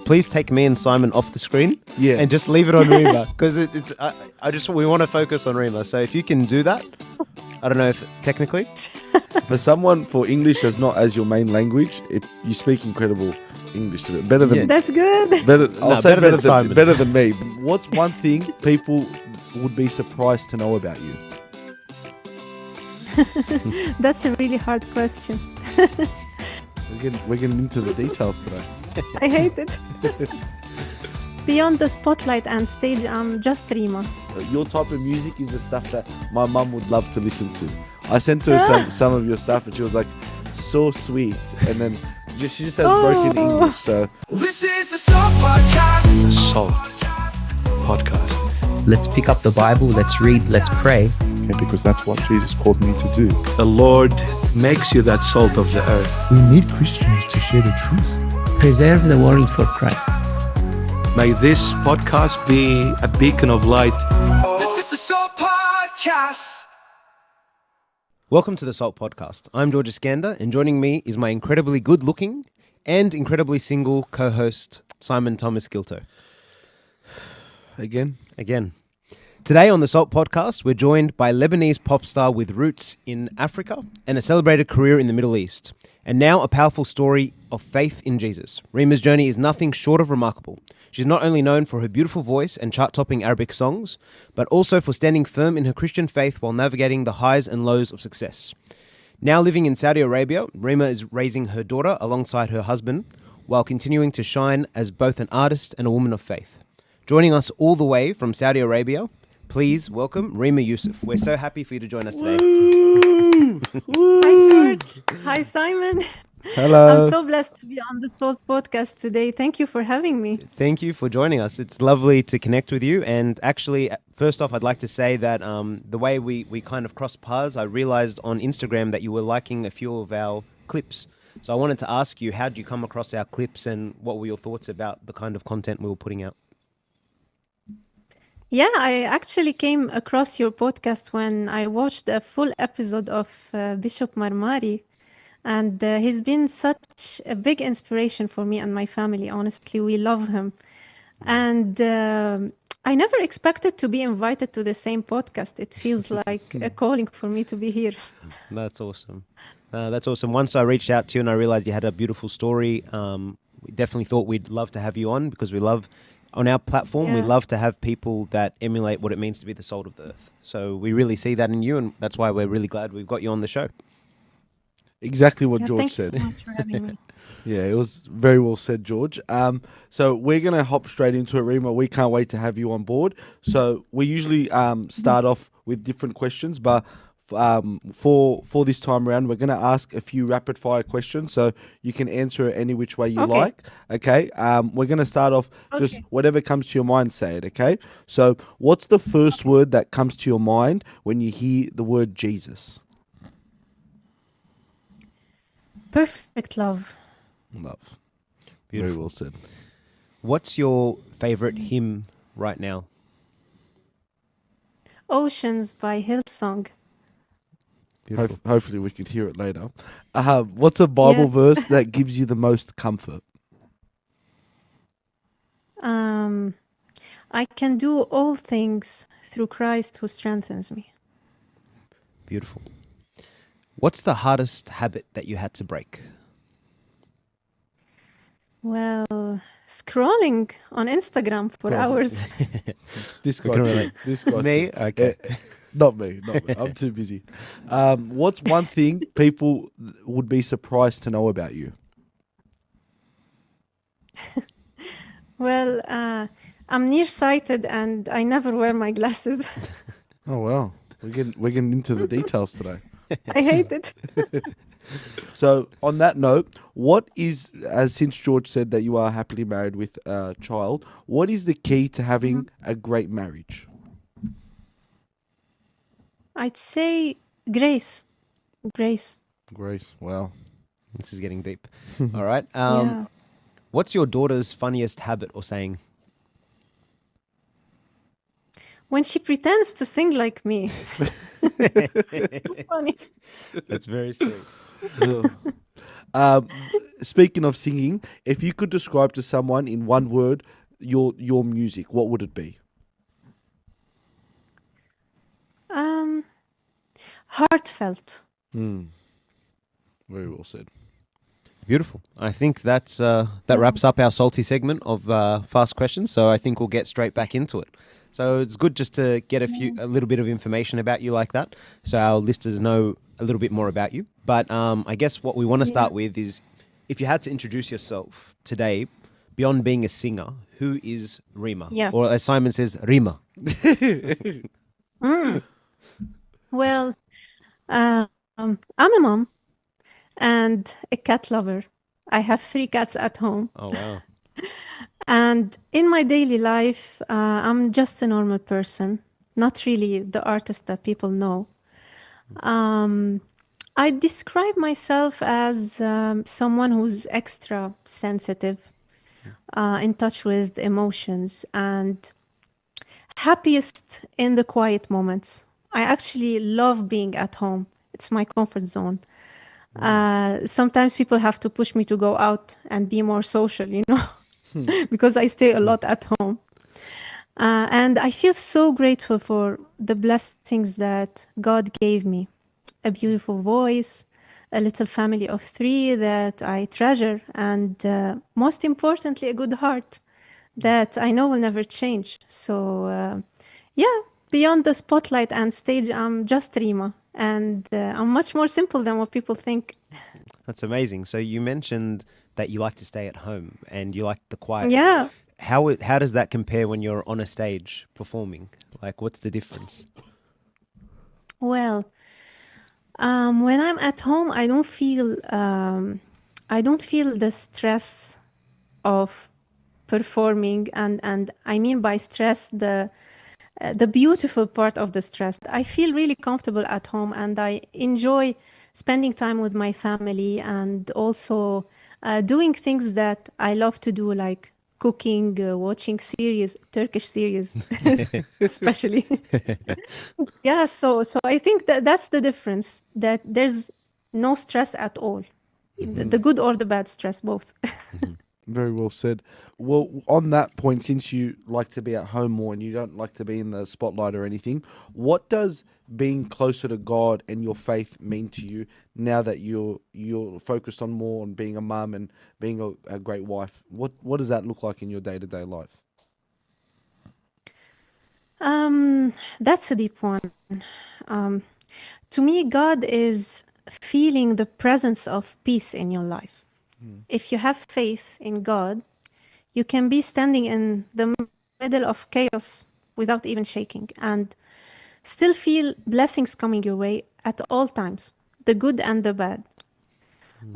please take me and Simon off the screen. Yeah. And just leave it on Rima because we want to focus on Rima. So if you can do that, I don't know if technically. For English as not as your main language, you speak incredible English to it. Better than That's good. better. Better than Simon. Better than me. What's one thing people would be surprised to know about you? That's a really hard question. We're getting into the details today. I hate it. Beyond the spotlight and stage, I'm just Rima. Your type of music is the stuff that my mum would love to listen to. I sent her some of your stuff and she was like, so sweet. And then she just has broken English. So This is the Salt Podcast. The Salt Podcast. Let's pick up the Bible, let's read, let's pray. Because that's what Jesus called me to do. The Lord makes you that salt of the earth. We need Christians to share the truth. Preserve the world for Christ. May this podcast be a beacon of light. This is the Salt Podcast. Welcome to the Salt Podcast. I'm George Iskander, and joining me is my incredibly good-looking and incredibly single co-host, Simon Thomas Gilto. again. Today on the Salt Podcast, we're joined by Lebanese pop star with roots in Africa and a celebrated career in the Middle East, and now a powerful story of faith in Jesus. Rima's journey is nothing short of remarkable. She's not only known for her beautiful voice and chart-topping Arabic songs, but also for standing firm in her Christian faith while navigating the highs and lows of success. Now living in Saudi Arabia, Rima is raising her daughter alongside her husband while continuing to shine as both an artist and a woman of faith. Joining us all the way from Saudi Arabia, please welcome Rima Yussef. We're so happy for you to join us today. Hi, George. Hi, Simon. Hello. I'm so blessed to be on the Salt Podcast today. Thank you for having me. Thank you for joining us. It's lovely to connect with you. And actually, first off, I'd like to say that the way we kind of crossed paths, I realized on Instagram that you were liking a few of our clips. So I wanted to ask you, how did you come across our clips and what were your thoughts about the kind of content we were putting out? Yeah, I actually came across your podcast when I watched a full episode of Bishop Marmari. And he's been such a big inspiration for me and my family. Honestly, we love him. And I never expected to be invited to the same podcast. It feels like a calling for me to be here. That's awesome. That's awesome. Once I reached out to you and I realized you had a beautiful story, we definitely thought we'd love to have you on because we love, on our platform, we love to have people that emulate what it means to be the salt of the earth. So we really see that in you, and that's why we're really glad we've got you on the show. Exactly what George said. Thank you so much for having me. Yeah, it was very well said, George. So we're going to hop straight into it, Rima. We can't wait to have you on board. So we usually start off with different questions, but for this time around, we're going to ask a few rapid fire questions, so you can answer it any which way you like. Okay. We're going to start off just whatever comes to your mind, say it. Okay. So what's the first word that comes to your mind when you hear the word Jesus? Perfect love. Love. Beautiful. Very well said. What's your favorite hymn right now? Oceans by Hillsong. Beautiful. Hopefully we could hear it later. What's a Bible verse that gives you the most comfort? I can do all things through Christ who strengthens me. Beautiful. What's the hardest habit that you had to break? Well, scrolling on Instagram for hours. This can guy too. relate. This guy Me? too. Okay. Not me. I'm too busy. What's one thing people would be surprised to know about you? Well, I'm nearsighted and I never wear my glasses. Oh wow, we're getting into the details today. I hate it. So on that note, what is, as since George said that you are happily married with a child, what is the key to having a great marriage? I'd say grace. Grace. Grace. Wow. This is getting deep. All right. Yeah. What's your daughter's funniest habit or saying? When she pretends to sing like me. Funny. That's very sweet. speaking of singing, if you could describe to someone in one word your music, what would it be? Um, heartfelt. Very well said. Beautiful. I think that wraps up our salty segment of fast questions. So I think we'll get straight back into it. So it's good just to get a little bit of information about you like that, so our listeners know a little bit more about you. But I guess what we want to start with is, if you had to introduce yourself today, beyond being a singer, who is Rima? Yeah. Or as Simon says, Rima. Well, I'm a mom and a cat lover. I have 3 cats at home. Oh, wow. And in my daily life, I'm just a normal person, not really the artist that people know. I describe myself as someone who's extra sensitive, in touch with emotions, and happiest in the quiet moments. I actually love being at home. It's my comfort zone. Sometimes people have to push me to go out and be more social, because I stay a lot at home. And I feel so grateful for the blessings that God gave me. A beautiful voice, a little family of 3 that I treasure, and most importantly, a good heart that I know will never change. So, beyond the spotlight and stage, I'm just Rima, and I'm much more simple than what people think. That's amazing. So you mentioned that you like to stay at home and you like the quiet. Yeah. How does that compare when you're on a stage performing? Like, what's the difference? Well, when I'm at home, I don't feel the stress of performing, and I mean by stress the beautiful part of the stress. I feel really comfortable at home, and I enjoy spending time with my family, and also doing things that I love to do, like cooking, watching series, Turkish series, especially. Yeah, so I think that's the difference, that there's no stress at all. The good or the bad stress, both. Very well said. Well, on that point, since you like to be at home more and you don't like to be in the spotlight or anything, what does being closer to God and your faith mean to you now that you're focused on more on being a mum and being a great wife? What does that look like in your day-to-day life? That's a deep one. To me, God is feeling the presence of peace in your life. If you have faith in God, you can be standing in the middle of chaos without even shaking, and still feel blessings coming your way at all times, the good and the bad.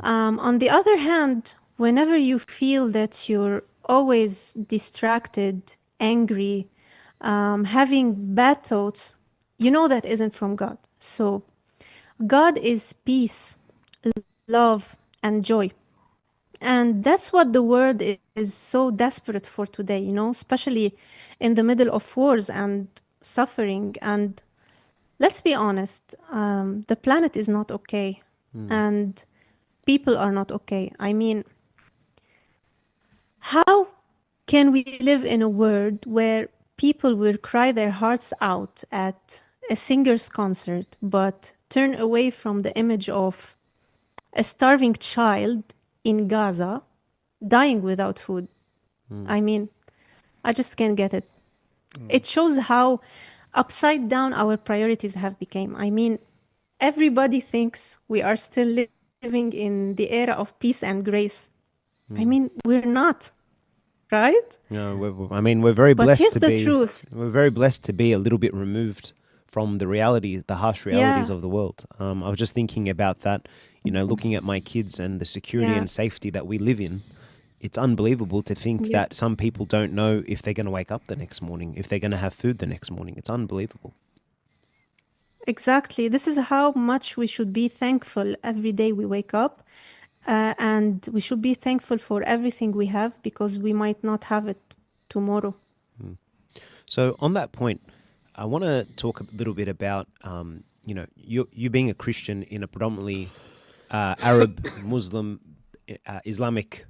On the other hand, whenever you feel that you're always distracted, angry, having bad thoughts, you know that isn't from God. So God is peace, love, and joy. And that's what the world is so desperate for today, especially in the middle of wars and suffering. And let's be honest, the planet is not okay. And people are not okay. I mean, how can we live in a world where people will cry their hearts out at a singer's concert, but turn away from the image of a starving child in Gaza dying without food? I mean, I just can't get it. It shows how upside down our priorities have become. I mean, everybody thinks we are still living in the era of peace and grace. I mean, we're not, right? We're very But blessed here's to the be. truth. We're very blessed to be a little bit removed from the reality, the harsh realities of the world. I was just thinking about that. Looking at my kids and the security and safety that we live in. It's unbelievable to think that some people don't know if they're going to wake up the next morning, if they're going to have food the next morning. It's unbelievable. Exactly. This is how much we should be thankful every day we wake up. And we should be thankful for everything we have, because we might not have it tomorrow. So on that point, I want to talk a little bit about, you being a Christian in a predominantly Arab Muslim Islamic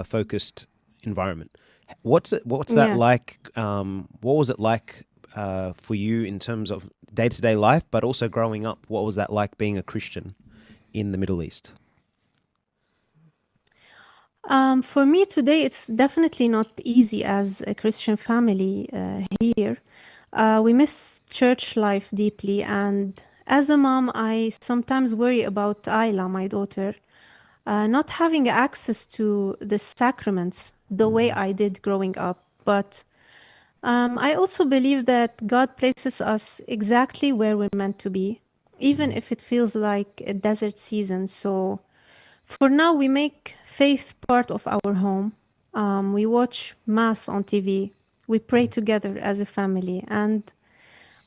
focused environment. What's that Yeah. like? What was it like for you in terms of day-to-day life, but also growing up? What was that like being a Christian in the Middle East? For me today, it's definitely not easy as a Christian family here. We miss church life deeply, and as a mom, I sometimes worry about Ayla, my daughter, not having access to the sacraments the way I did growing up. But I also believe that God places us exactly where we're meant to be, even if it feels like a desert season. So for now, we make faith part of our home. We watch Mass on TV. We pray together as a family. And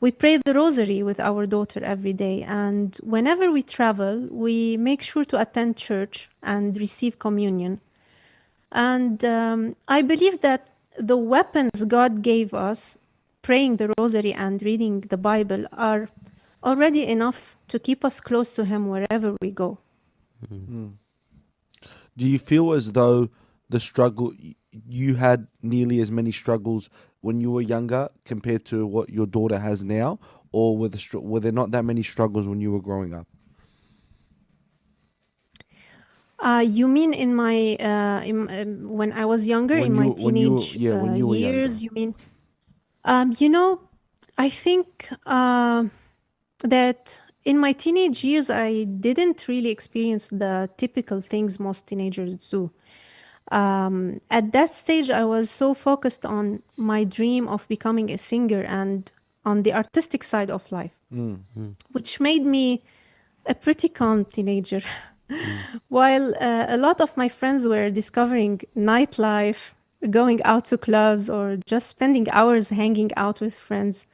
we pray the rosary with our daughter every day. And whenever we travel, we make sure to attend church and receive communion. And I believe that the weapons God gave us, praying the rosary and reading the Bible, are already enough to keep us close to Him wherever we go. Do you feel as though the struggle you had nearly as many struggles when you were younger compared to what your daughter has now, or were there not that many struggles when you were growing up? You mean in my when I was younger, in my teenage when you were younger. years? You mean? You know, I think that in my teenage years, I didn't really experience the typical things most teenagers do. At that stage, I was so focused on my dream of becoming a singer and on the artistic side of life, which made me a pretty calm teenager. While a lot of my friends were discovering nightlife, going out to clubs, or just spending hours hanging out with friends,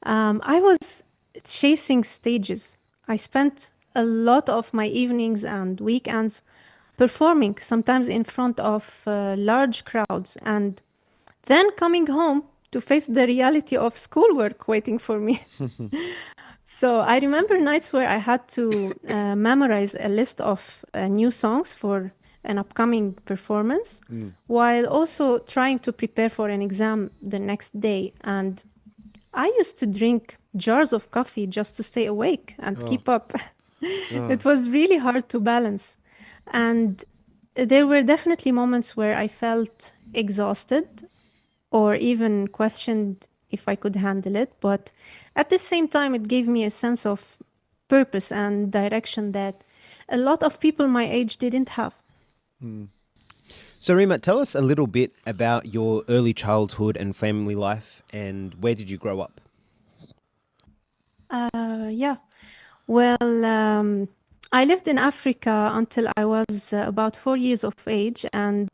I was chasing stages. I spent a lot of my evenings and weekends performing, sometimes in front of large crowds, and then coming home to face the reality of schoolwork waiting for me. So I remember nights where I had to memorize a list of new songs for an upcoming performance, while also trying to prepare for an exam the next day. And I used to drink jars of coffee just to stay awake and keep up. It was really hard to balance. And there were definitely moments where I felt exhausted or even questioned if I could handle it. But at the same time, it gave me a sense of purpose and direction that a lot of people my age didn't have. So, Rima, tell us a little bit about your early childhood and family life, and where did you grow up? Yeah. Well, I lived in Africa until I was about 4 years of age, and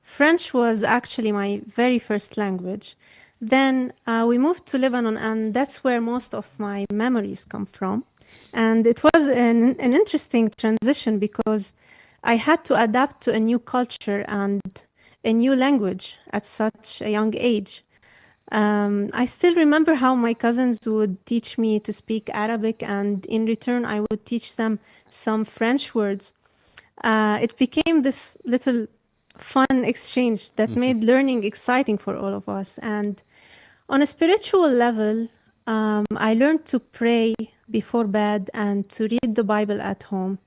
French was actually my very first language. Then we moved to Lebanon, and that's where most of my memories come from. And it was an interesting transition because I had to adapt to a new culture and a new language at such a young age. I still remember how my cousins would teach me to speak Arabic, and in return, I would teach them some French words. It became this little fun exchange that made learning exciting for all of us. And on a spiritual level, I learned to pray before bed and to read the Bible at home.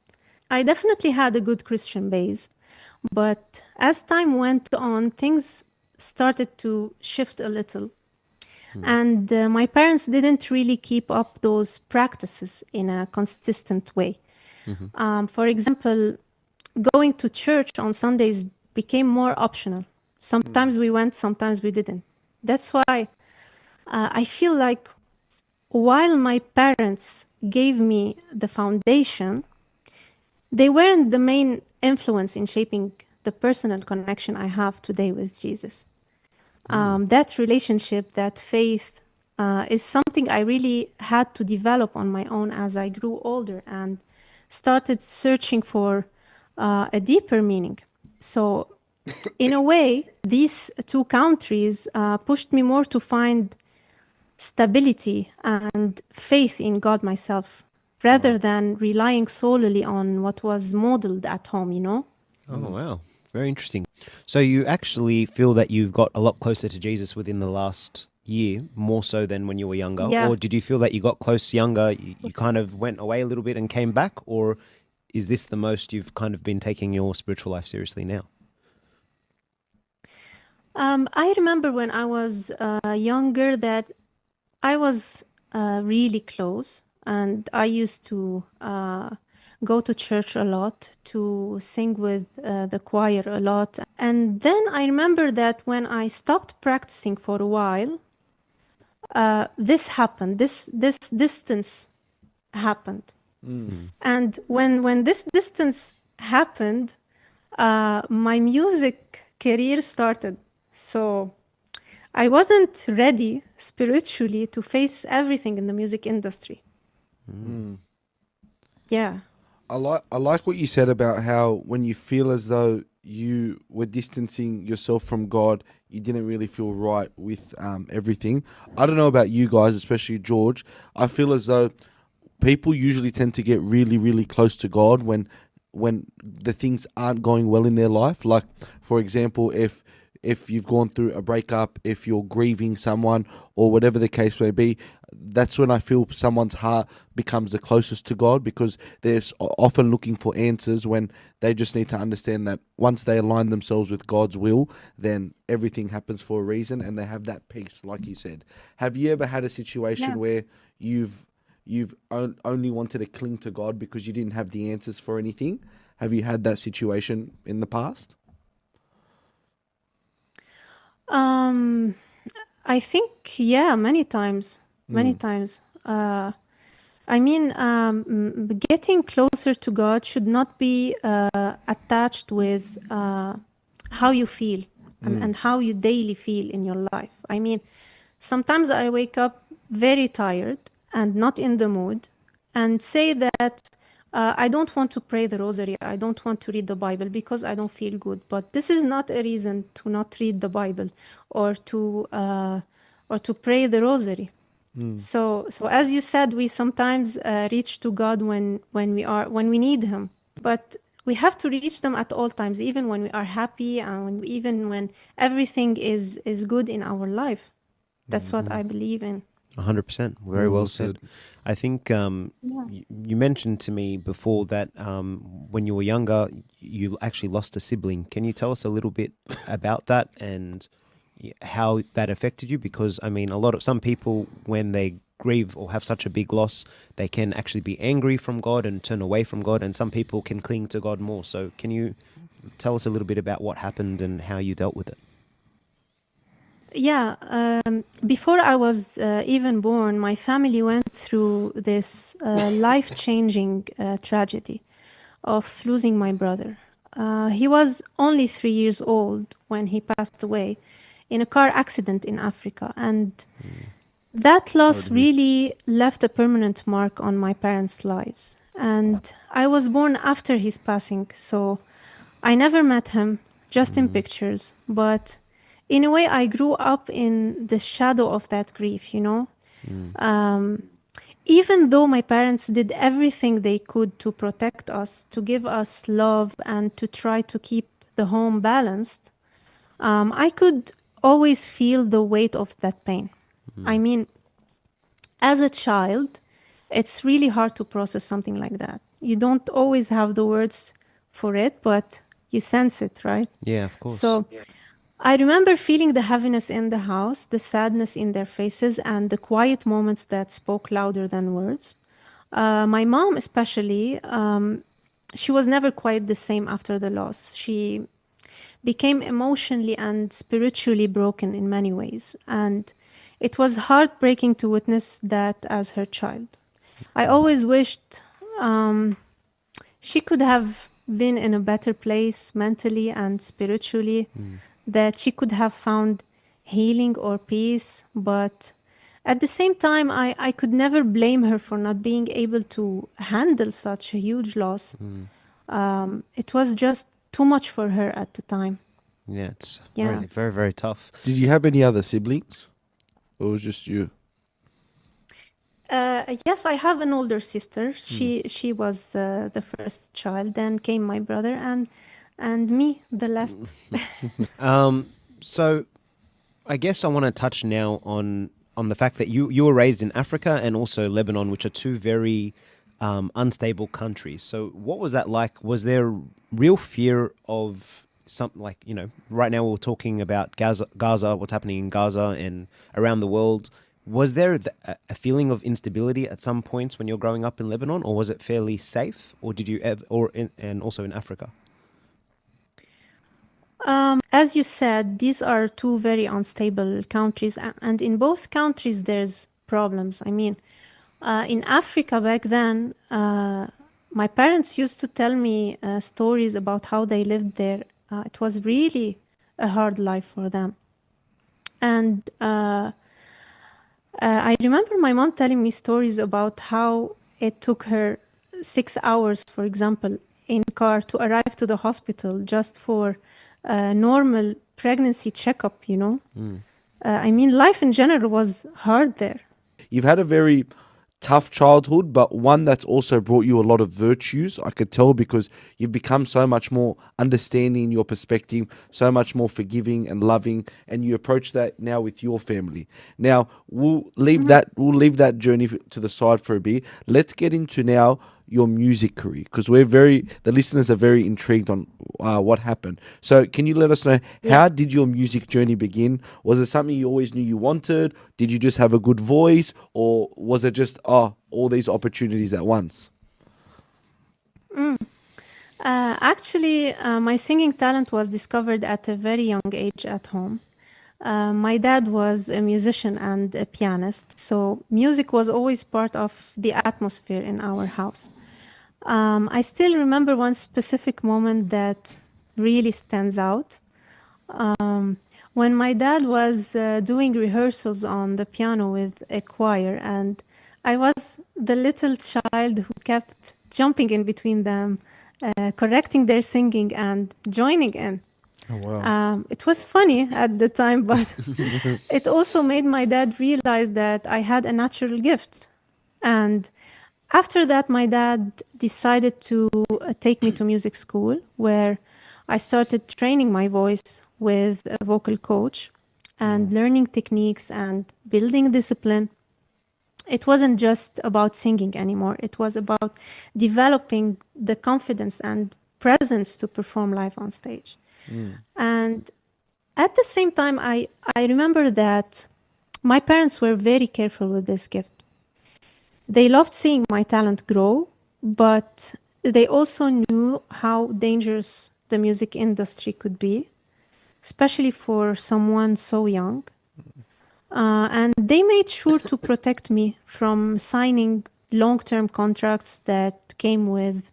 I definitely had a good Christian base, but as time went on, things started to shift a little. And my parents didn't really keep up those practices in a consistent way. For example, going to church on Sundays became more optional. Sometimes we went, sometimes we didn't. That's why I feel like while my parents gave me the foundation, they weren't the main influence in shaping the personal connection I have today with Jesus. That relationship, that faith, is something I really had to develop on my own as I grew older and started searching for a deeper meaning. So, in a way, these two countries pushed me more to find stability and faith in God myself rather than relying solely on what was modeled at home, you know? Oh, wow. Very interesting. So you actually feel that you've got a lot closer to Jesus within the last year, more so than when you were younger? Yeah. Or did you feel that you got close younger, you kind of went away a little bit and came back? Or is this the most you've kind of been taking your spiritual life seriously now? I remember when I was younger that I was really close, and I used to go to church a lot, to sing with the choir a lot. And then I remember that when I stopped practicing for a while, this happened. This distance happened. And when this distance happened, my music career started. So I wasn't ready spiritually to face everything in the music industry. Yeah. I like what you said about how when you feel as though you were distancing yourself from God, you didn't really feel right with everything. I don't know about you guys, especially George. I feel as though people usually tend to get really, really close to God when the things aren't going well in their life. Like, for example, if you've gone through a breakup, if you're grieving someone, or whatever the case may be, that's when I feel someone's heart becomes the closest to God, because they're often looking for answers when they just need to understand that once they align themselves with God's will, then everything happens for a reason, and they have that peace, like you said. Have you ever had a situation Yeah. where you've only wanted to cling to God because you didn't have the answers for anything? Have you had that situation in the past? I think, yeah, many times. Many times. I mean, getting closer to God should not be attached with how you feel and how you daily feel in your life. I mean, sometimes I wake up very tired and not in the mood and say that I don't want to pray the rosary, I don't want to read the Bible because I don't feel good. But this is not a reason to not read the Bible or to pray the rosary. So as you said, we sometimes reach to God when we need Him, but we have to reach them at all times, even when we are happy and even when everything is good in our life. That's what I believe in. 100%. Very well said. I think you mentioned to me before that when you were younger, you actually lost a sibling. Can you tell us a little bit about that and how that affected you? Because, I mean, some people, when they grieve or have such a big loss, they can actually be angry from God and turn away from God, and some people can cling to God more. So can you tell us a little bit about what happened and how you dealt with it? Yeah, before I was even born, my family went through this life-changing tragedy of losing my brother. He was only 3 years old when he passed away in a car accident in Africa. And that loss really left a permanent mark on my parents' lives. And I was born after his passing, so I never met him, just in pictures. But in a way, I grew up in the shadow of that grief, you know? Even though my parents did everything they could to protect us, to give us love, and to try to keep the home balanced, I could always feel the weight of that pain. I mean, as a child, it's really hard to process something like that. You don't always have the words for it, but you sense it, right? Yeah, of course. So I remember feeling the heaviness in the house, the sadness in their faces, and the quiet moments that spoke louder than words. My mom, especially, she was never quite the same after the loss. She became emotionally and spiritually broken in many ways, and it was heartbreaking to witness that as her child. I always wished she could have been in a better place mentally and spiritually, that she could have found healing or peace, but at the same time, I could never blame her for not being able to handle such a huge loss. It was just too much for her at the time. Yeah, it's Yeah. very, very, very tough. Did you have any other siblings, or was it just you? Yes, I have an older sister. She was the first child. Then came my brother, and and me, the last. So I guess I want to touch now on the fact that you were raised in Africa and also Lebanon, which are two very unstable countries. So what was that like? Was there real fear of something like, right now we're talking about Gaza, what's happening in Gaza and around the world. Was there a feeling of instability at some points when you're growing up in Lebanon, or was it fairly safe, or did you ever, and also in Africa? As you said, these are two very unstable countries, and in both countries there's problems. I mean, in Africa back then, my parents used to tell me stories about how they lived there. It was really a hard life for them. And I remember my mom telling me stories about how it took her 6 hours, for example, in car to arrive to the hospital just for a normal pregnancy checkup, I mean, life in general was hard there. You've had a very tough childhood, but one that's also brought you a lot of virtues. I could tell because you've become so much more understanding in your perspective, so much more forgiving and loving, and you approach that now with your family. Now we'll leave that journey to the side for a bit. Let's get into now your music career, because the listeners are very intrigued on what happened. So can you let us know, how did your music journey begin? Was it something you always knew you wanted? Did you just have a good voice, or was it just all these opportunities at once? Actually, my singing talent was discovered at a very young age at home. My dad was a musician and a pianist, so music was always part of the atmosphere in our house. I still remember one specific moment that really stands out. When my dad was doing rehearsals on the piano with a choir, and I was the little child who kept jumping in between them, correcting their singing and joining in. Oh, wow. It was funny at the time, but it also made my dad realize that I had a natural gift. And after that, my dad decided to take me to music school, where I started training my voice with a vocal coach and learning techniques and building discipline. It wasn't just about singing anymore. It was about developing the confidence and presence to perform live on stage. And at the same time, I remember that my parents were very careful with this gift. They loved seeing my talent grow, but they also knew how dangerous the music industry could be, especially for someone so young. And they made sure to protect me from signing long-term contracts that came with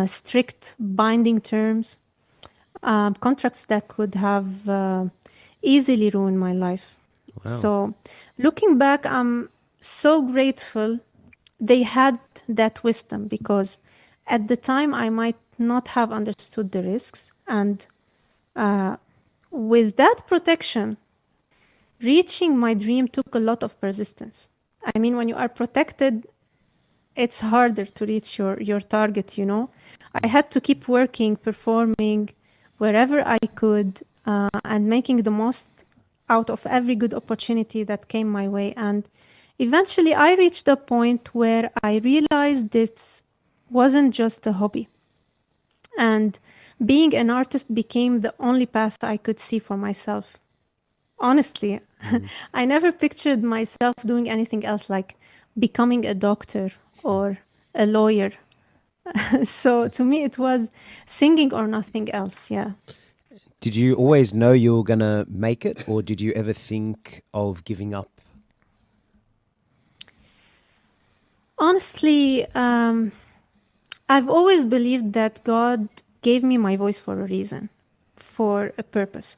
strict binding terms, contracts that could have easily ruined my life. Wow. So looking back, I'm so grateful they had that wisdom, because at the time I might not have understood the risks. And with that protection, reaching my dream took a lot of persistence. I mean, when you are protected, it's harder to reach your target, I had to keep working, performing wherever I could, and making the most out of every good opportunity that came my way. And eventually I reached a point where I realized this wasn't just a hobby. And being an artist became the only path I could see for myself. Honestly, I never pictured myself doing anything else, like becoming a doctor or a lawyer. So to me, it was singing or nothing else, yeah. Did you always know you were going to make it, or did you ever think of giving up? Honestly, I've always believed that God gave me my voice for a reason, for a purpose.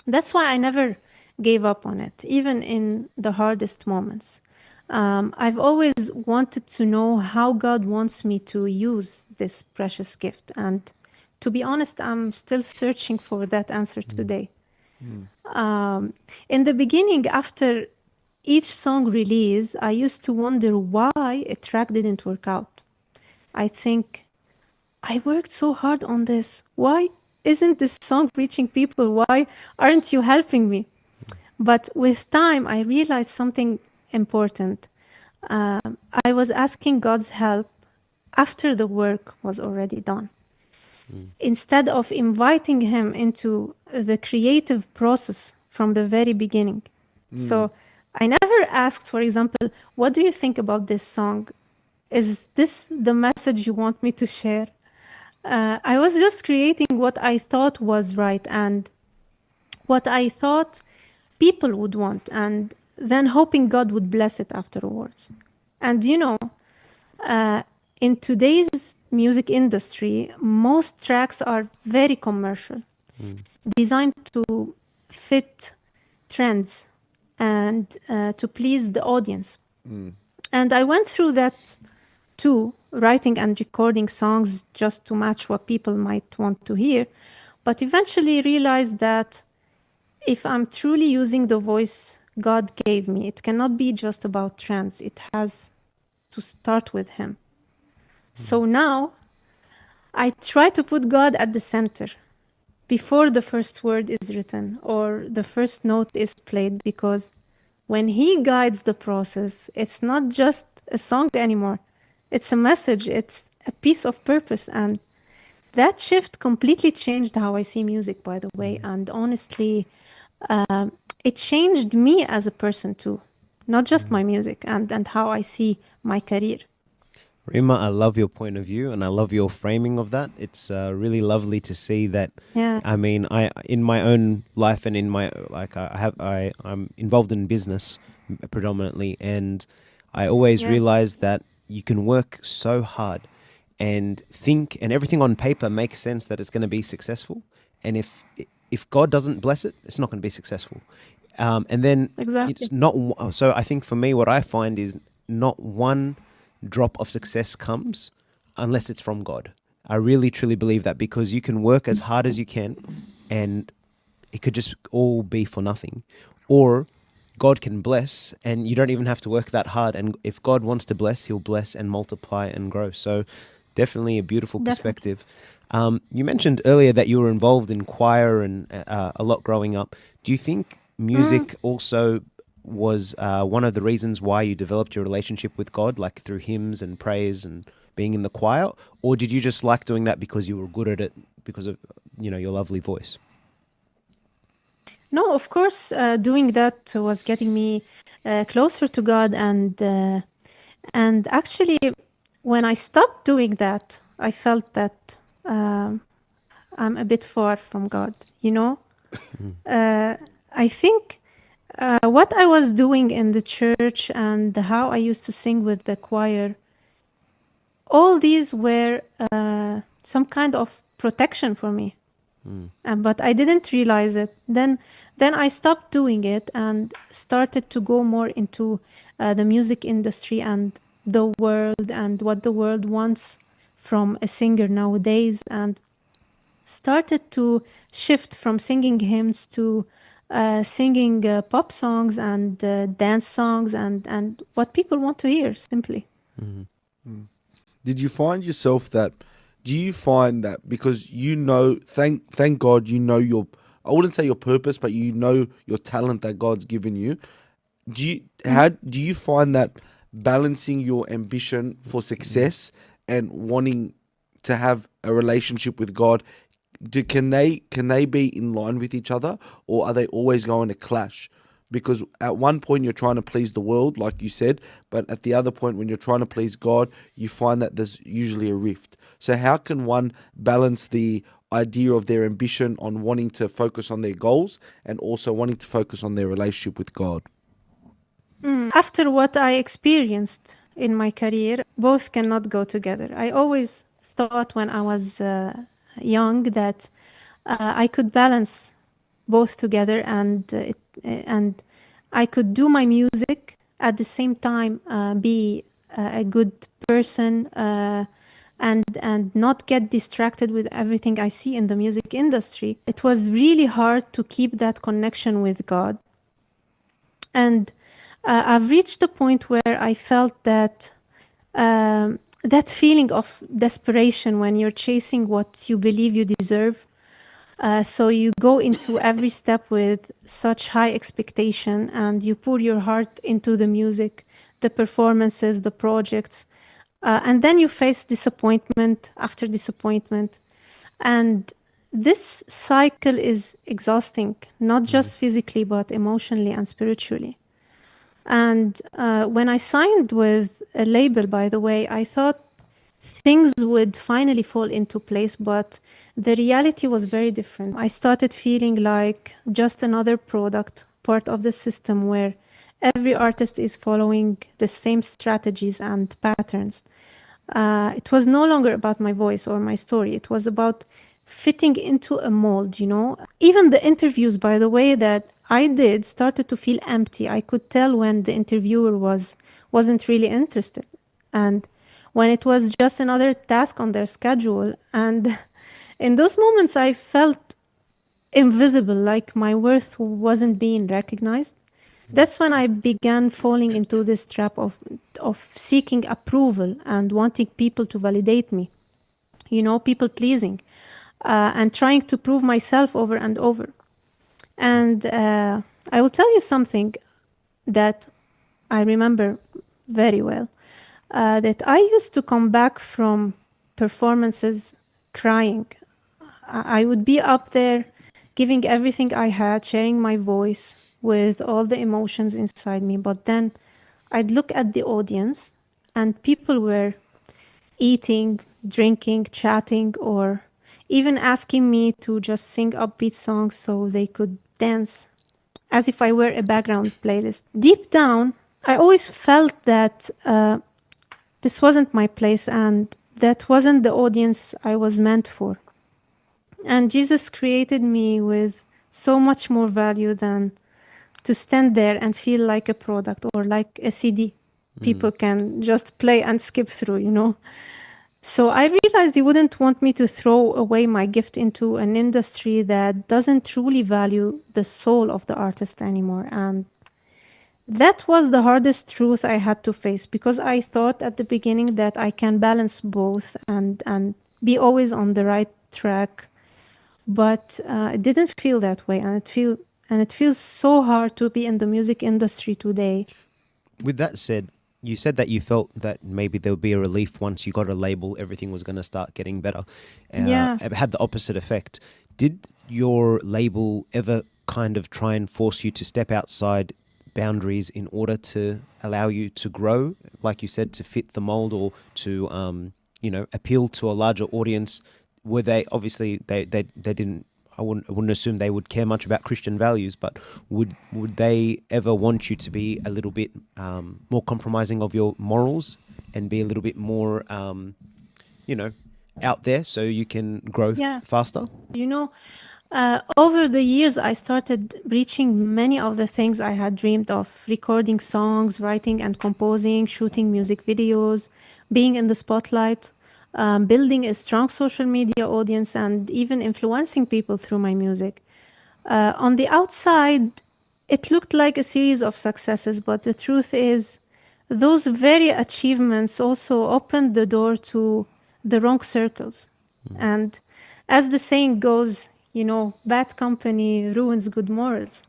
That's why I never gave up on it, even in the hardest moments. I've always wanted to know how God wants me to use this precious gift. And to be honest, I'm still searching for that answer today. In the beginning, after each song release, I used to wonder why a track didn't work out. I think I worked so hard on this. Why isn't this song reaching people? Why aren't you helping me? But with time, I realized something important. I was asking God's help after the work was already done. Instead of inviting Him into the creative process from the very beginning. So I never asked, for example, what do you think about this song? Is this the message you want me to share? I was just creating what I thought was right and what I thought people would want, and then hoping God would bless it afterwards. And uh, in today's music industry, most tracks are very commercial, designed to fit trends and to please the audience. And I went through that too, writing and recording songs just to match what people might want to hear, but eventually realized that if I'm truly using the voice God gave me, it cannot be just about trends. It has to start with Him. So now I try to put God at the center before the first word is written or the first note is played, because when He guides the process, it's not just a song anymore. It's a message, it's a piece of purpose. And that shift completely changed how I see music, by the way. And honestly, it changed me as a person too, not just my music and how I see my career. Rima, I love your point of view and I love your framing of that. It's really lovely to see that. Yeah. I mean, I in my own life and in my I'm involved in business predominantly, and I always Yeah. realize that you can work so hard and think, and everything on paper makes sense that it's going to be successful, and if God doesn't bless it, it's not going to be successful. And then Exactly. it's not. So I think for me, what I find is not one drop of success comes unless it's from God. I really truly believe that, because you can work as hard as you can and it could just all be for nothing, or God can bless and you don't even have to work that hard, and if God wants to bless, He'll bless and multiply and grow. So definitely a beautiful Definitely. perspective. You mentioned earlier that you were involved in choir and a lot growing up. Do you think music also was one of the reasons why you developed your relationship with God, like through hymns and praise and being in the choir? Or did you just like doing that because you were good at it because of, your lovely voice? No, of course, doing that was getting me closer to God, and actually, when I stopped doing that, I felt that I'm a bit far from God. I think what I was doing in the church and how I used to sing with the choir, all these were some kind of protection for me. But I didn't realize it. Then I stopped doing it and started to go more into the music industry and the world and what the world wants from a singer nowadays, and started to shift from singing hymns to singing pop songs and dance songs and what people want to hear, simply. Did you find yourself that? Do you find that because thank God, your, I wouldn't say your purpose, but your talent that God's given you. Do you find that balancing your ambition for success and wanting to have a relationship with God, can they be in line with each other, or are they always going to clash? Because at one point you're trying to please the world, like you said, but at the other point when you're trying to please God, you find that there's usually a rift. So how can one balance the idea of their ambition on wanting to focus on their goals and also wanting to focus on their relationship with God? After what I experienced in my career, both cannot go together. I always thought when I was young that I could balance both together, and I could do my music at the same time, be a good person, and not get distracted with everything I see in the music industry. It was really hard to keep that connection with God. And I've reached the point where I felt that that feeling of desperation when you're chasing what you believe you deserve. So you go into every step with such high expectation, and you pour your heart into the music, the performances, the projects, and then you face disappointment after disappointment. And this cycle is exhausting, not just physically, but emotionally and spiritually. And when I signed with a label, by the way, I thought things would finally fall into place, but the reality was very different. I started feeling like just another product, part of the system where every artist is following the same strategies and patterns. It was no longer about my voice or my story. It was about fitting into a mold, you know. Even the interviews, by the way, that I did started to feel empty. I could tell when the interviewer wasn't really interested, and when it was just another task on their schedule. And in those moments, I felt invisible, like my worth wasn't being recognized. That's when I began falling into this trap of seeking approval and wanting people to validate me, you know, people pleasing, and trying to prove myself over and over. And I will tell you something that I remember very well, that I used to come back from performances crying. I would be up there giving everything I had, sharing my voice with all the emotions inside me. But then I'd look at the audience, and people were eating, drinking, chatting, or even asking me to just sing upbeat songs so they could dance as if I were a background playlist. Deep down, I always felt that this wasn't my place and that wasn't the audience I was meant for. And Jesus created me with so much more value than to stand there and feel like a product or like a CD people can just play and skip through, you know. So I realized he wouldn't want me to throw away my gift into an industry that doesn't truly value the soul of the artist anymore. And that was the hardest truth I had to face, because I thought at the beginning that I can balance both and be always on the right track. But it didn't feel that way, and it feels so hard to be in the music industry today. With that said, you said that you felt that maybe there would be a relief once you got a label, everything was going to start getting better. Yeah. It had the opposite effect. Did your label ever kind of try and force you to step outside boundaries in order to allow you to grow, like you said, to fit the mold or to, appeal to a larger audience? Were they, obviously, they didn't, I wouldn't assume they would care much about Christian values, but would they ever want you to be a little bit more compromising of your morals and be a little bit more, out there so you can grow faster? You know, over the years, I started reaching many of the things I had dreamed of: recording songs, writing and composing, shooting music videos, being in the spotlight, building a strong social media audience, and even influencing people through my music. On the outside, it looked like a series of successes, but the truth is, those very achievements also opened the door to the wrong circles. And as the saying goes, you know, bad company ruins good morals.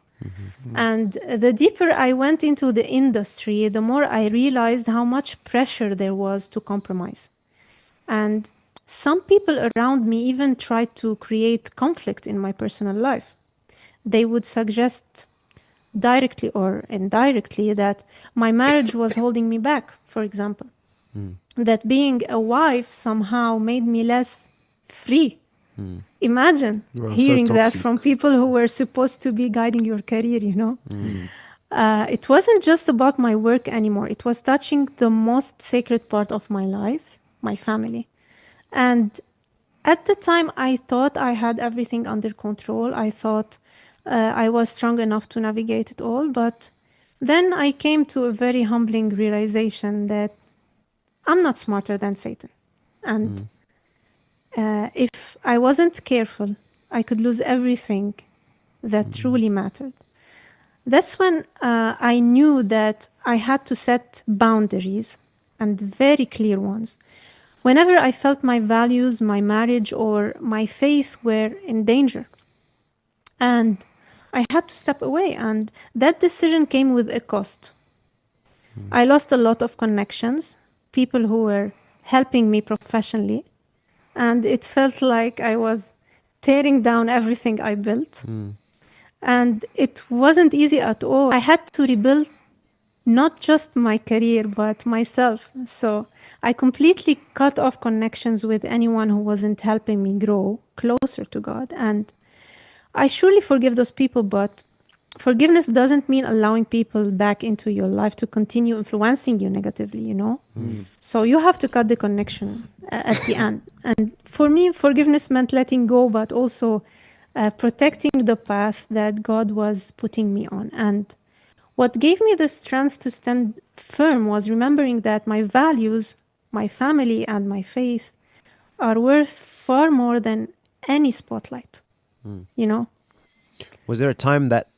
And the deeper I went into the industry, the more I realized how much pressure there was to compromise. And some people around me even tried to create conflict in my personal life. They would suggest directly or indirectly that my marriage was holding me back, for example. That being a wife somehow made me less free. Imagine Wow, so hearing that toxic. from people who were supposed to be guiding your career, you know. It wasn't just about my work anymore. It was touching the most sacred part of my life, my family. And at the time, I thought I had everything under control. I thought I was strong enough to navigate it all. But then I came to a very humbling realization that I'm not smarter than Satan. And if I wasn't careful, I could lose everything that truly mattered. That's when I knew that I had to set boundaries and very clear ones. Whenever I felt my values, my marriage, or my faith were in danger. And I had to step away, and that decision came with a cost. I lost a lot of connections, people who were helping me professionally, and it felt like I was tearing down everything I built. And it wasn't easy at all. I had to rebuild not just my career, but myself. So I completely cut off connections with anyone who wasn't helping me grow closer to God. And I surely forgive those people, but forgiveness doesn't mean allowing people back into your life to continue influencing you negatively, you know? So you have to cut the connection at the end. And for me, forgiveness meant letting go, but also protecting the path that God was putting me on. And what gave me the strength to stand firm was remembering that my values, my family, and my faith are worth far more than any spotlight, you know? Was there a time that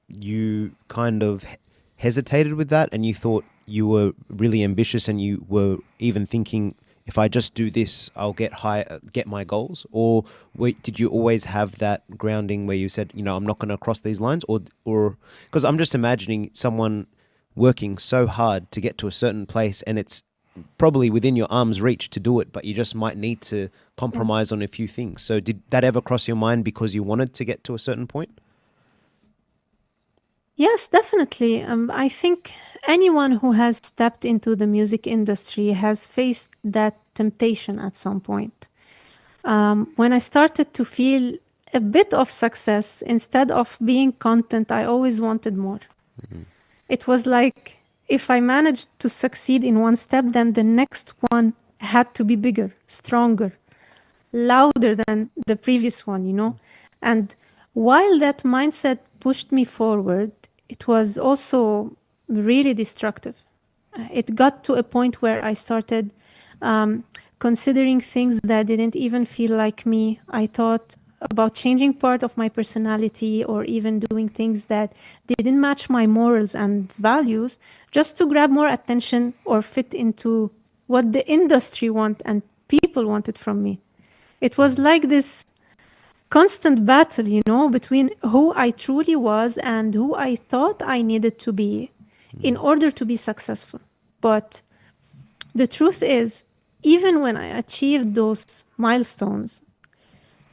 you kind of hesitated with that and you thought you were really ambitious and you were even thinking, if I just do this, I'll get my goals? Or did you always have that grounding where you said, I'm not going to cross these lines? Or because I'm just imagining someone working so hard to get to a certain place and it's probably within your arm's reach to do it, but you just might need to compromise on a few things. So did that ever cross your mind because you wanted to get to a certain point? Yes, definitely. I think anyone who has stepped into the music industry has faced that temptation at some point. When I started to feel a bit of success, instead of being content, I always wanted more. It was like if I managed to succeed in one step, then the next one had to be bigger, stronger, louder than the previous one, you know? And while that mindset pushed me forward, it was also really destructive. It got to a point where I started considering things that didn't even feel like me. I thought about changing part of my personality or even doing things that didn't match my morals and values just to grab more attention or fit into what the industry and people wanted from me. It was like this constant battle, you know, between who I truly was and who I thought I needed to be in order to be successful. But the truth is, even when I achieved those milestones,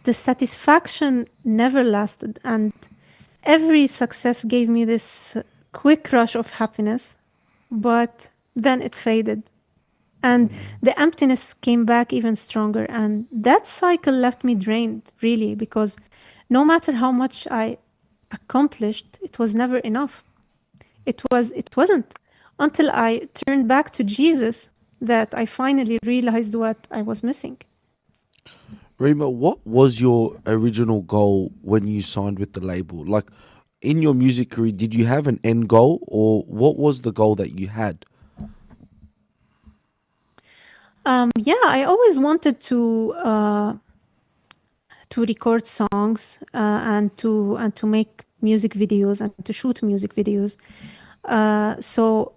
the satisfaction never lasted. And every success gave me this quick rush of happiness, but then it faded. And the emptiness came back even stronger. And that cycle left me drained, really, because no matter how much I accomplished, it was never enough. It wasn't until I turned back to Jesus that I finally realized what I was missing. Rima, what was your original goal when you signed with the label? Like, in your music career, did you have an end goal, or what was the goal that you had? Yeah, I always wanted to record songs and to make music videos and to shoot music videos. So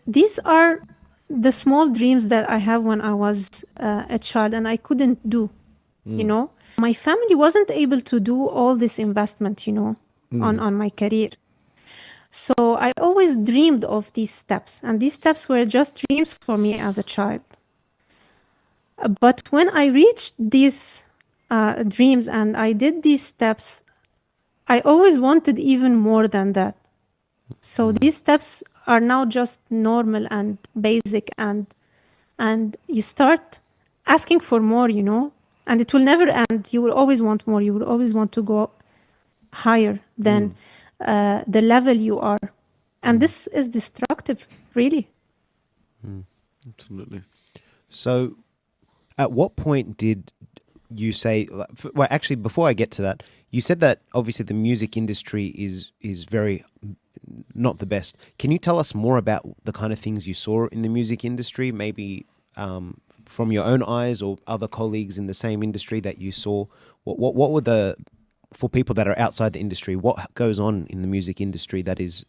these are the small dreams that I have when I was a child and I couldn't do, you know. My family wasn't able to do all this investment, you know, on my career. So I always dreamed of these steps, and these steps were just dreams for me as a child. But when I reached these dreams and I did these steps, I always wanted even more than that. So these steps are now just normal and basic, and you start asking for more, you know, and it will never end. You will always want more. You will always want to go higher than the level you are. And this is destructive, really. Absolutely. So at what point did you say, well, actually, before I get to that, you said that obviously the music industry is very not the best. Can you tell us more about the kind of things you saw in the music industry, maybe from your own eyes or other colleagues in the same industry that you saw? What were for people that are outside the industry, what goes on in the music industry that is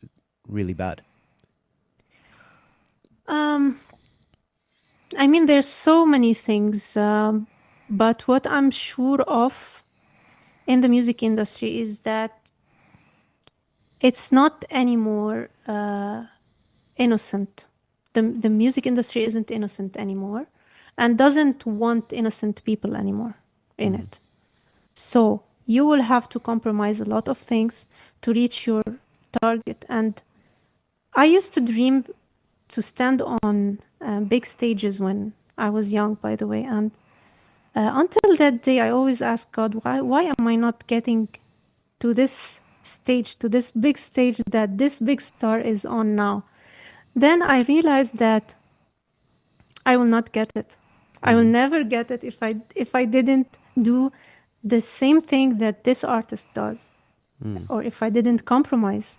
really bad? I mean, there's so many things, but what I'm sure of in the music industry is that it's not anymore innocent. The music industry isn't innocent anymore and doesn't want innocent people anymore in it. So you will have to compromise a lot of things to reach your target. And I used to dream to stand on big stages when I was young, by the way. And until that day, I always asked God, why am I not getting to this stage, to this big stage that this big star is on now? Then I realized that I will not get it. I will never get it if I didn't do the same thing that this artist does, or if I didn't compromise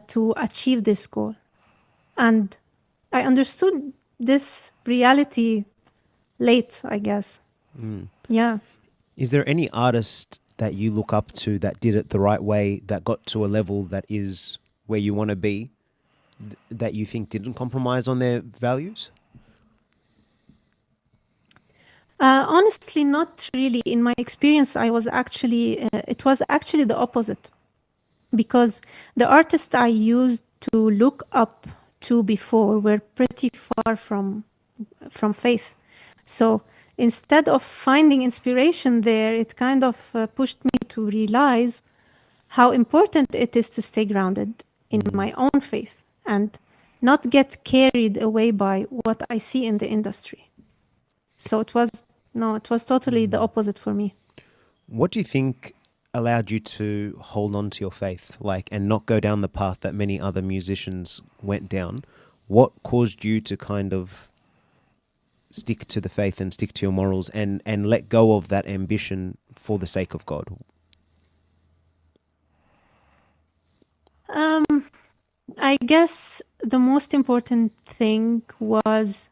to achieve this goal. And I understood this reality late, I guess. Yeah. Is there any artist that you look up to that did it the right way, that got to a level that is where you want to be, that you think didn't compromise on their values? Honestly, not really. In my experience, it was actually the opposite. Because the artists I used to look up to before were pretty far from faith. So instead of finding inspiration there, it kind of pushed me to realize how important it is to stay grounded in my own faith and not get carried away by what I see in the industry. So it was totally the opposite for me. What do you think allowed you to hold on to your faith, and not go down the path that many other musicians went down? What caused you to kind of stick to the faith and stick to your morals and let go of that ambition for the sake of God? I guess the most important thing was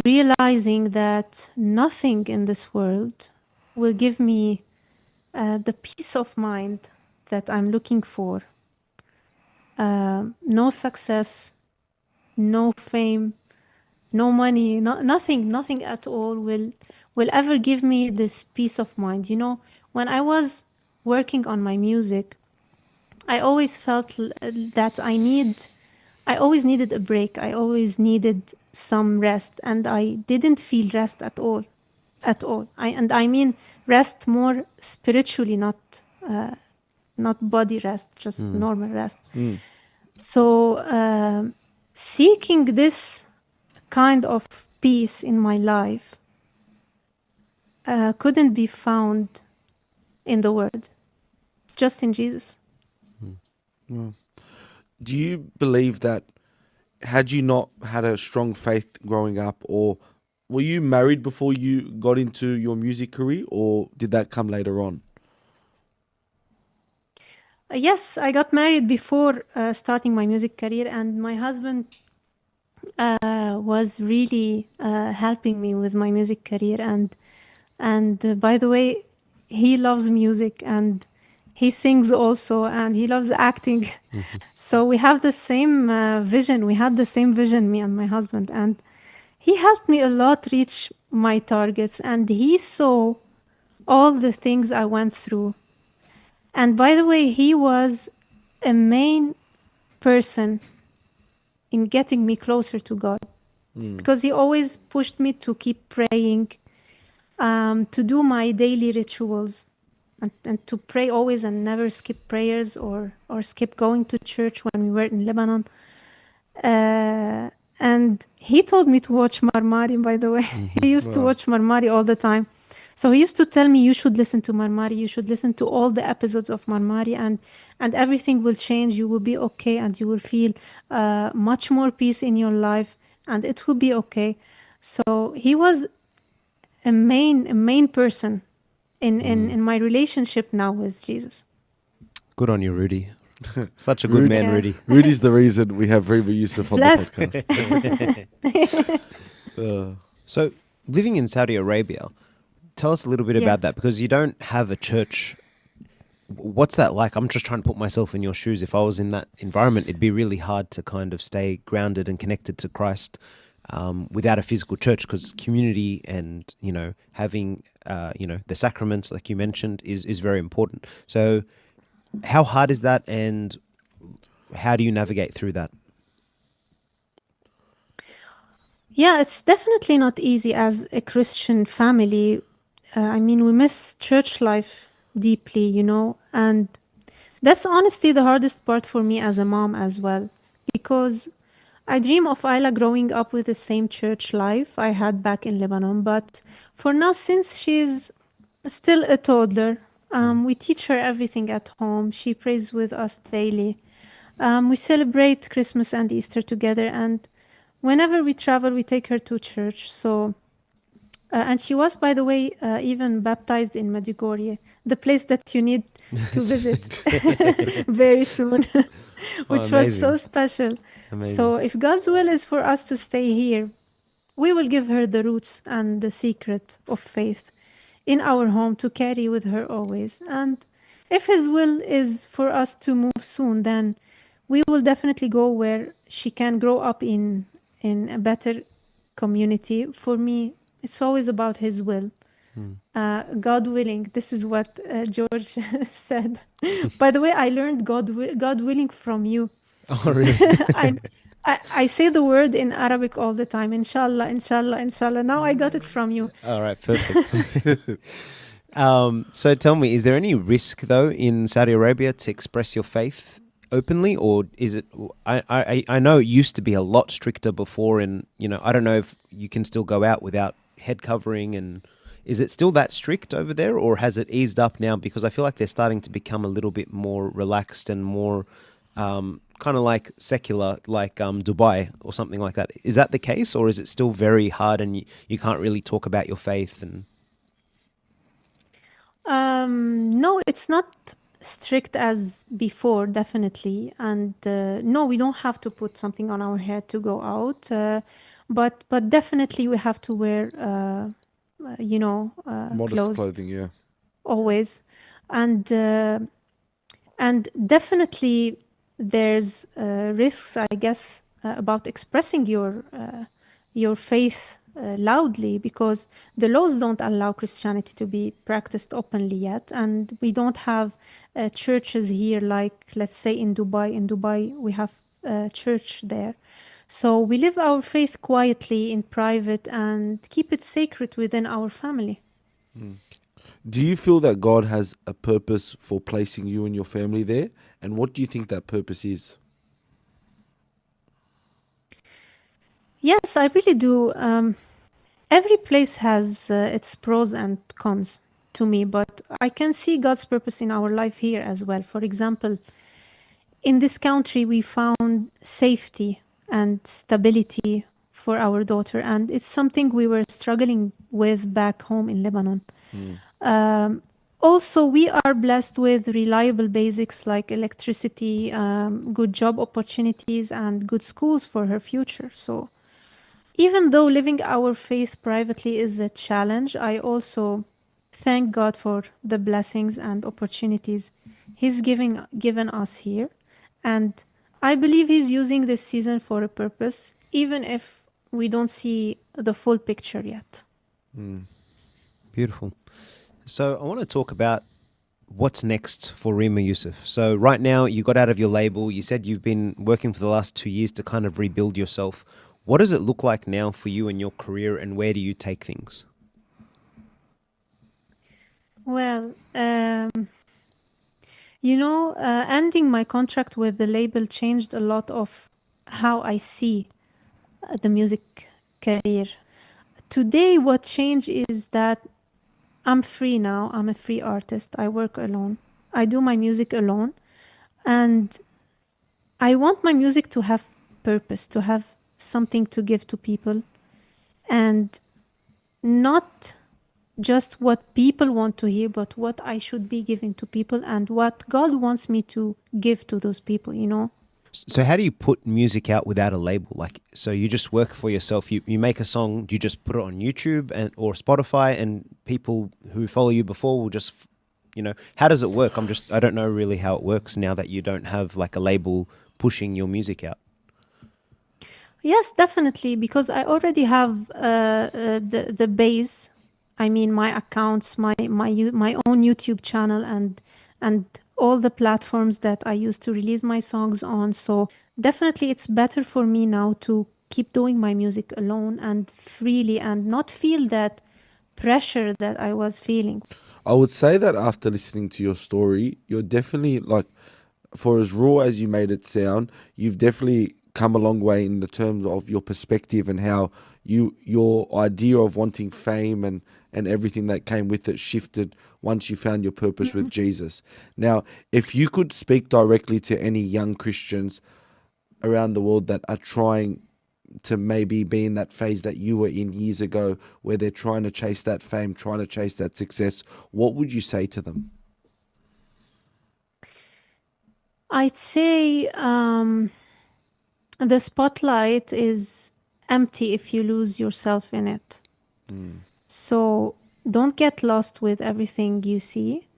realizing that nothing in this world will give me the peace of mind that I'm looking for. No success, no fame, no money, nothing at all will ever give me this peace of mind. You know, when I was working on my music, I always felt that I always needed a break. I always needed some rest, and I didn't feel rest at all. I mean rest more spiritually, not body rest, just normal rest. So seeking this kind of peace in my life couldn't be found in the world, just in Jesus. Do you believe that had you not had a strong faith growing up, or were you married before you got into your music career, or did that come later on? Yes, I got married before starting my music career, and my husband was really helping me with my music career. And by the way, he loves music and he sings also, and he loves acting. So we have the same vision. We had the same vision, me and my husband, and he helped me a lot reach my targets, and he saw all the things I went through. And by the way, he was a main person in getting me closer to God, because he always pushed me to keep praying, to do my daily rituals, and to pray always and never skip prayers or skip going to church when we were in Lebanon. And he told me to watch Marmari, by the way. He used to watch Marmari all the time. So he used to tell me, you should listen to Marmari, you should listen to all the episodes of Marmari, and everything will change. You will be okay, and you will feel much more peace in your life, and it will be okay. So he was a main person in my relationship now with Jesus. Good on you, Rudy. Such a good man, Yeah. Rudy. Rudy's the reason we have Rima Yussef on Blessed. the podcast. So, living in Saudi Arabia, tell us a little bit Yeah. about that, because you don't have a church. What's that like? I'm just trying to put myself in your shoes. If I was in that environment, it'd be really hard to kind of stay grounded and connected to Christ. without a physical church, because community and, having, the sacraments, like you mentioned, is very important. So how hard is that, and how do you navigate through that? Yeah, it's definitely not easy as a Christian family. We miss church life deeply, and that's honestly the hardest part for me as a mom as well, because I dream of Ayla growing up with the same church life I had back in Lebanon. But for now, since she's still a toddler, we teach her everything at home. She prays with us daily. We celebrate Christmas and Easter together, and whenever we travel, we take her to church. And she was, by the way, even baptized in Medjugorje, the place that you need to visit very soon, which was so amazing. special. Amazing. So if God's will is for us to stay here, we will give her the roots and the secret of faith in our home to carry with her always. And if His will is for us to move soon, then we will definitely go where she can grow up in a better community. For me, it's always about His will. God willing. This is what George said. By the way, I learned God willing from you. Oh, really? I, I say the word in Arabic all the time. Inshallah, inshallah, inshallah. Now I got it from you. All right, perfect. So tell me, is there any risk though in Saudi Arabia to express your faith openly, or is it? I know it used to be a lot stricter before, and I don't know if you can still go out without head covering, and is it still that strict over there, or has it eased up now? Because I feel like they're starting to become a little bit more relaxed and more kind of like secular, like Dubai or something like that. Is that the case, or is it still very hard and you can't really talk about your faith? And No, it's not strict as before, definitely. And no, we don't have to put something on our head to go out. But definitely we have to wear, Modest clothes clothing, yeah. always. And and definitely there's risks, I guess, about expressing your faith loudly, because the laws don't allow Christianity to be practiced openly yet, and we don't have churches here like, let's say, in Dubai. In Dubai, we have church there. So we live our faith quietly in private and keep it sacred within our family. Do you feel that God has a purpose for placing you and your family there? And what do you think that purpose is? Yes, I really do. Every place has its pros and cons to me, but I can see God's purpose in our life here as well. For example, in this country, we found safety and stability for our daughter, and it's something we were struggling with back home in Lebanon. Also, we are blessed with reliable basics like electricity, good job opportunities, and good schools for her future. So even though living our faith privately is a challenge, I also thank God for the blessings and opportunities He's given us here. And I believe He's using this season for a purpose, even if we don't see the full picture yet. beautiful. So I want to talk about what's next for Rima Yussef. So right now you got out of your label. You said you've been working for the last 2 years to kind of rebuild yourself. What does it look like now for you and your career, and where do you take things? Well, ending my contract with the label changed a lot of how I see the music career. Today, what changed is that I'm free now. I'm a free artist. I work alone. I do my music alone. And I want my music to have purpose, to have something to give to people, and not just what people want to hear, but what I should be giving to people and what God wants me to give to those people. So how do you put music out without a label? Like, so you just work for yourself. You make a song. Do you just put it on YouTube or Spotify, and people who follow you before will just, how does it work? I don't know really how it works now that you don't have like a label pushing your music out. Yes, definitely, because I already have the base. I mean, my accounts, my own YouTube channel, and all the platforms that I used to release my songs on. So definitely, it's better for me now to keep doing my music alone and freely, and not feel that pressure that I was feeling. I would say that after listening to your story, you're definitely like, for as raw as you made it sound, you've definitely come a long way in the terms of your perspective and how your idea of wanting fame and everything that came with it shifted once you found your purpose with Jesus. Now, if you could speak directly to any young Christians around the world that are trying to maybe be in that phase that you were in years ago, where they're trying to chase that fame, trying to chase that success, what would you say to them? I'd say the spotlight is empty if you lose yourself in it. So don't get lost with everything you see,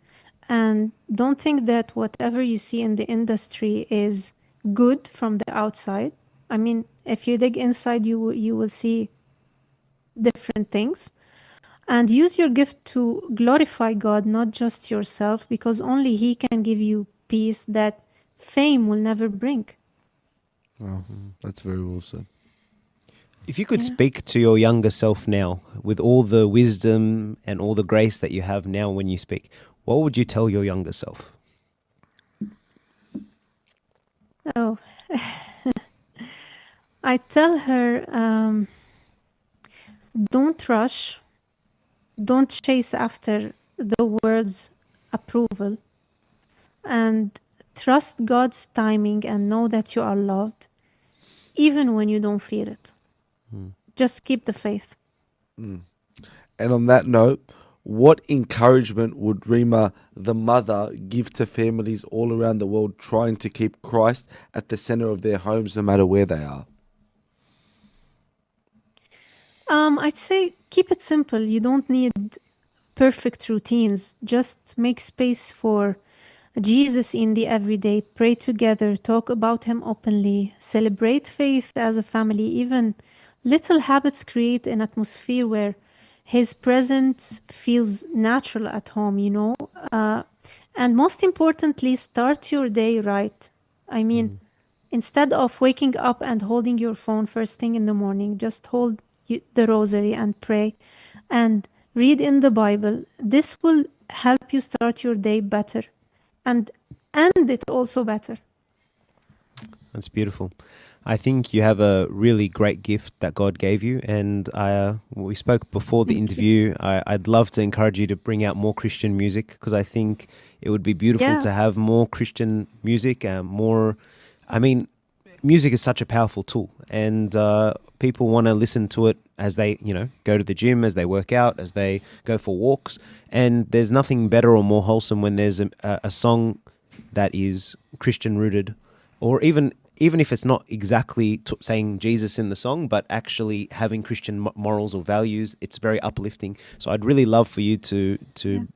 and don't think that whatever you see in the industry is good from the outside. I mean, if you dig inside, you will see different things. And use your gift to glorify God, not just yourself, because only He can give you peace that fame will never bring. Wow, that's very well said. If you could Yeah. speak to your younger self now, with all the wisdom and all the grace that you have now when you speak, what would you tell your younger self? Oh, I tell her, don't rush, don't chase after the world's approval, and trust God's timing and know that you are loved, even when you don't feel it. Just keep the faith. And on that note, what encouragement would Rima, the mother, give to families all around the world trying to keep Christ at the center of their homes no matter where they are? I'd say keep it simple. You don't need perfect routines. Just make space for Jesus in the everyday. Pray together, talk about Him openly, celebrate faith as a family. Even little habits create an atmosphere where His presence feels natural at home, you know? And most importantly, start your day right. I mean, instead of waking up and holding your phone first thing in the morning, just hold the rosary and pray and read in the Bible. This will help you start your day better and end it also better. That's beautiful. I think you have a really great gift that God gave you, and we spoke before the interview. I'd love to encourage you to bring out more Christian music, because I think it would be beautiful Yeah. to have more Christian music and more. I mean, music is such a powerful tool, and people want to listen to it as they, go to the gym, as they work out, as they go for walks. And there's nothing better or more wholesome when there's a song that is Christian rooted, or even if it's not exactly saying Jesus in the song, but actually having Christian morals or values. It's very uplifting. So I'd really love for you to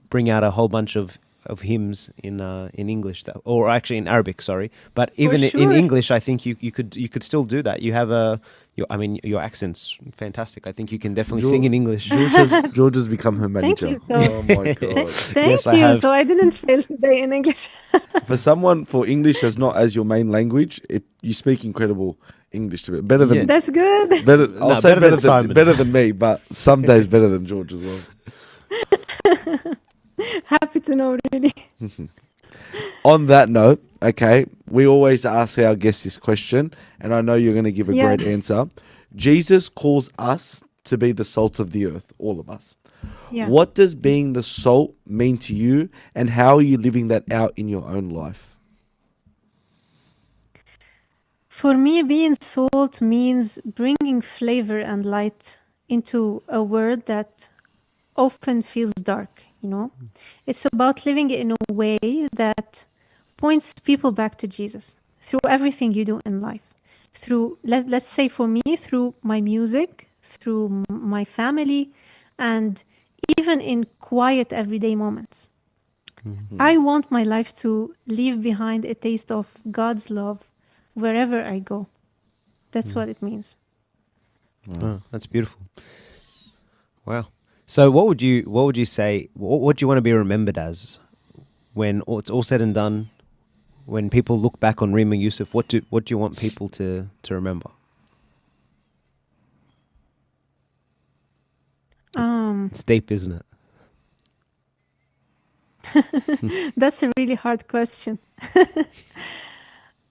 bring out a whole bunch of hymns in English, or actually in Arabic, sorry. But even in sure. English, I think you could still do that. You have your accent's fantastic. I think you can definitely sing in English. George has become her manager. you. So- Oh my God. Thank Yes, I you. have. So I didn't fail today in English. For English as not as your main language, you speak incredible English to it. Better than Yeah. That's good. I'll say better than Simon. better than me, but some days better than George as well. Happy to know, really. On that note, okay, we always ask our guests this question, and I know you're going to give a Yeah. great answer. Jesus calls us to be the salt of the earth, all of us. Yeah. What does being the salt mean to you, and how are you living that out in your own life? For me, being salt means bringing flavor and light into a world that often feels dark, you know? It's about living in a way that points people back to Jesus through everything you do in life. Through, let's say for me, through my music, through my family, and even in quiet everyday moments. I want my life to leave behind a taste of God's love wherever I go. That's what it means. Oh, that's beautiful. Wow. So what would you say? What do you want to be remembered as when it's all said and done? When people look back on Rima Yussef, what do you want people to remember? It's deep, isn't it? That's a really hard question.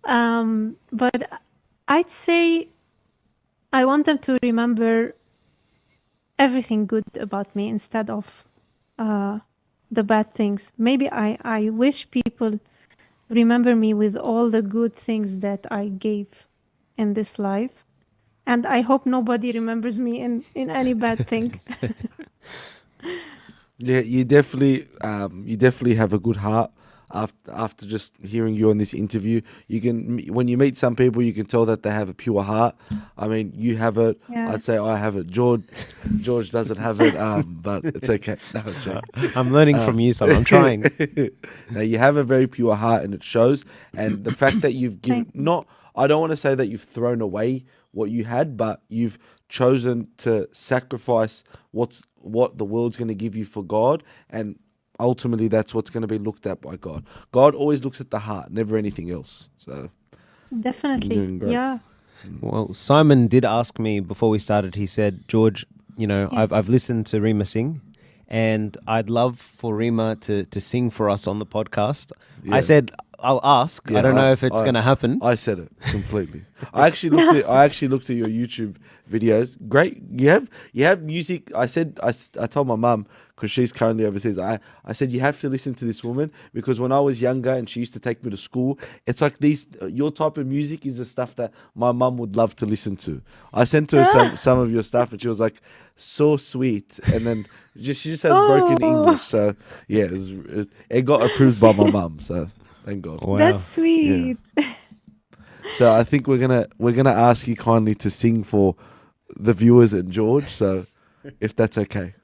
But I'd say I want them to remember everything good about me instead of the bad things. Maybe I wish people remember me with all the good things that I gave in this life. And I hope nobody remembers me in any bad thing. Yeah, you definitely have a good heart. After just hearing you on this interview, you can, when you meet some people, you can tell that they have a pure heart. I mean, you have it. Yeah. I'd say I have it. George doesn't have it, but it's okay. No, I'm joking. I'm learning from you, so I'm trying. Now, you have a very pure heart, and it shows. And the fact that you've given, I don't want to say that you've thrown away what you had, but you've chosen to sacrifice what the world's going to give you for God, and ultimately that's what's going to be looked at by God. God always looks at the heart, never anything else. So Definitely. you're doing great. Yeah. Well, Simon did ask me before we started. He said, "George, Yeah. I've listened to Rima sing, and I'd love for Rima to sing for us on the podcast." Yeah. I said, "I'll ask. Yeah, I don't know if it's going to happen." I said it completely. I actually looked at your YouTube videos. Great. You have music. I told my mum, because she's currently overseas. I said, you have to listen to this woman, because when I was younger and she used to take me to school, it's like your type of music is the stuff that my mum would love to listen to. I sent her some of your stuff, and she was like, so sweet. And then she just has broken English. So yeah, it got approved by my mum. So thank God. Wow. That's sweet. So I think we're gonna ask you kindly to sing for the viewers and George. So if that's okay.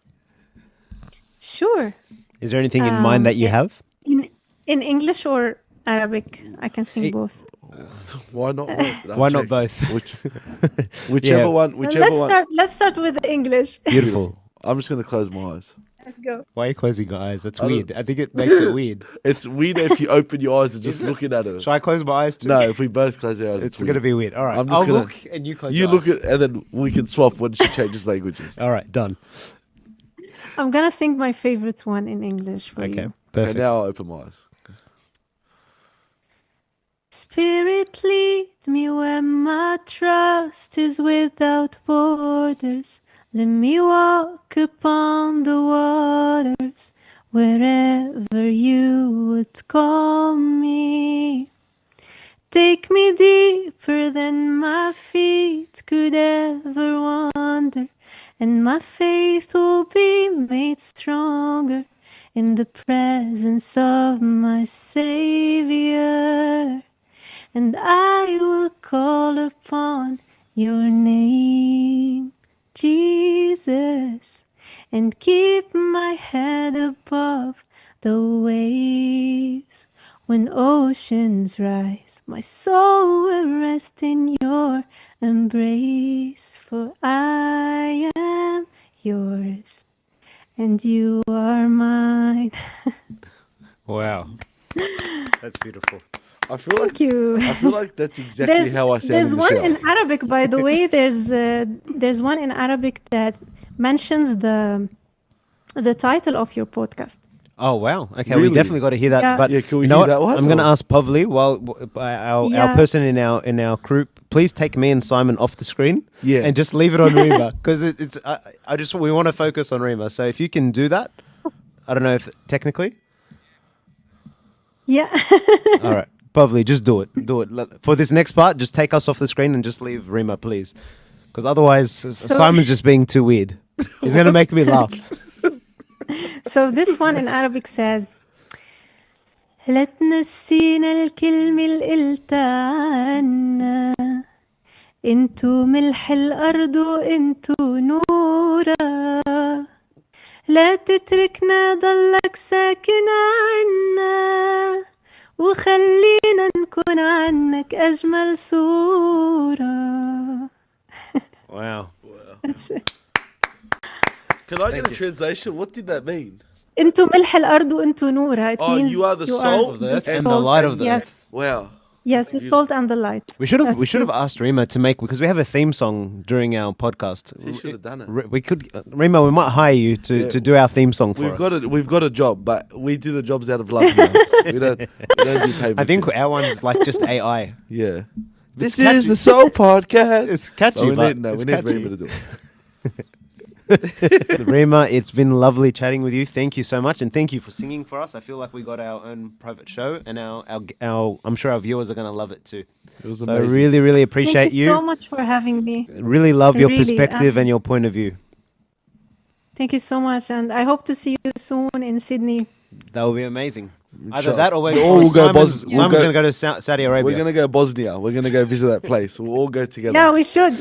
Sure. Is there anything in mind that you have? In English or Arabic, I can sing both. Why not? Why not both? Whichever Yeah. one. Whichever one. Let's start with the English. Beautiful. I'm just gonna close my eyes. Let's go. Why are you closing your eyes? That's I don't- weird. I think it makes it weird. It's weird if you open your eyes and just Is it? looking at it. Should I close my eyes too? No, if we both close our eyes, It's going to be weird. All right. I'm just I'll gonna- look and you close You your look eyes. at, and then we can swap when she changes languages. All right. Done. I'm gonna sing my favorite one in English for Okay. you. Perfect. And now I'll open my eyes. Spirit, lead me where my trust is without borders. Let me walk upon the waters wherever you would call me. Take me deeper than my feet could ever wander, and my faith will be made stronger in the presence of my Savior. And I will call upon your name, Jesus, and keep my head above the waves. When oceans rise, my soul will rest in your embrace, for I am yours and you are mine. Wow. That's beautiful. I feel like Thank you. I feel like that's exactly how I sound There's in the one shower. in Arabic, by the way. There's one in Arabic that mentions the title of your podcast. Oh, wow. Okay. We Really? definitely got to hear that. Yeah. But Yeah, can we you know hear what? that one, I'm going to or- ask Pavli, our Yeah. person in our group, please take me and Simon off the screen. Yeah. And just leave it on Rima. Because we want to focus on Rima. So if you can do that, I don't know if technically. Yeah. All right. Pavli, just do it. Do it. For this next part, just take us off the screen and just leave Rima, please. Because otherwise, Simon's just being too weird. He's going to make me laugh. So this one in Arabic says, لا تنسينا الكلمة اللي قلتها عنا، انتو ملح الأرض وانتو نورا، لا تتركنا ضلك ساكن عنا، وخلينا نكون عنك أجمل صورة. Wow. That's it. Can I get a translation? What did that mean? انتوا ملح الأرض وانتوا نورها. It Oh, means you are the salt of the earth and salt. the light of the Yes, earth. Wow. yes, the salt and the light. We should That's have true. asked Rima to make, because we have a theme song during our podcast. She should have done it. We could, Rima, we might hire you to do our theme song for us. We've got a job, but we do the jobs out of love now. we don't do pay. I think our one is like just AI. Yeah. This catchy. is the Soul Podcast. It's catchy, Oh, we but need, it's we need catchy. Rima to do it. Rima, it's been lovely chatting with you. Thank you so much, and thank you for singing for us. I feel like we got our own private show, and our I'm sure our viewers are going to love it too. It was So I amazing. really, really appreciate Thank you so much for having me. Really love your Really, perspective and your point of view. Thank you so much, and I hope to see you soon in Sydney. That will be amazing. Either Sure. that or Or we'll go Simon's we'll going go- to go to Saudi Arabia. We're going to go Bosnia. We're going to go visit that place. We'll all go together. Yeah, we should.